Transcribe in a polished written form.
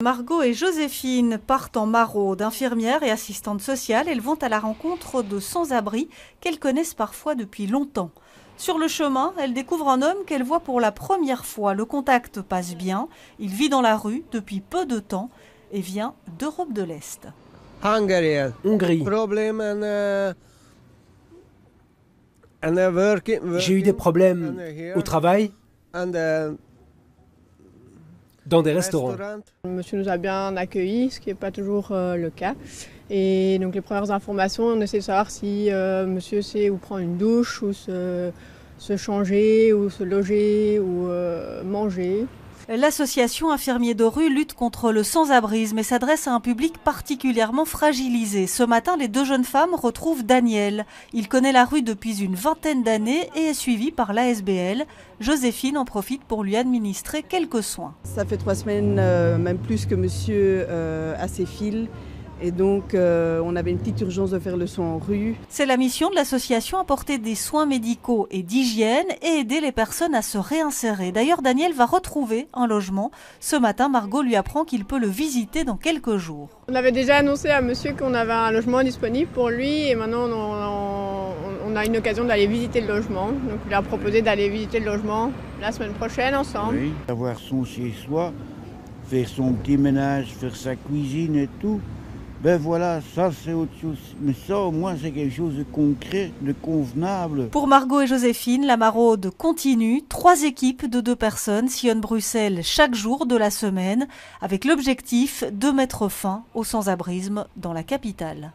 Margot et Joséphine partent en maraude. Infirmières et assistantes sociales, elles vont à la rencontre de sans-abri qu'elles connaissent parfois depuis longtemps. Sur le chemin, elles découvrent un homme qu'elles voient pour la première fois. Le contact passe bien. Il vit dans la rue depuis peu de temps et vient d'Europe de l'Est. Hongrie. J'ai eu des problèmes au travail, dans des restaurants. Le monsieur nous a bien accueillis, ce qui n'est pas toujours le cas. Et donc les premières informations, on essaie de savoir si monsieur sait où prendre une douche, ou se changer, ou se loger, ou manger. L'association Infirmiers de rue lutte contre le sans-abrisme et s'adresse à un public particulièrement fragilisé. Ce matin, les deux jeunes femmes retrouvent Daniel. Il connaît la rue depuis une vingtaine d'années et est suivi par l'ASBL. Joséphine en profite pour lui administrer quelques soins. Ça fait 3 semaines, même plus, que monsieur a ses fils. Et donc, on avait une petite urgence de faire le soin en rue. C'est la mission de l'association, apporter des soins médicaux et d'hygiène et aider les personnes à se réinsérer. D'ailleurs, Daniel va retrouver un logement. Ce matin, Margot lui apprend qu'il peut le visiter dans quelques jours. On avait déjà annoncé à monsieur qu'on avait un logement disponible pour lui et maintenant on a une occasion d'aller visiter le logement. Donc il a proposé d'aller visiter le logement la semaine prochaine ensemble. Oui, avoir son chez-soi, faire son petit ménage, faire sa cuisine et tout. Ben voilà, ça c'est autre chose. Mais ça au moins c'est quelque chose de concret, de convenable. Pour Margot et Joséphine, la maraude continue. 3 équipes de 2 personnes sillonnent Bruxelles chaque jour de la semaine avec l'objectif de mettre fin au sans-abrisme dans la capitale.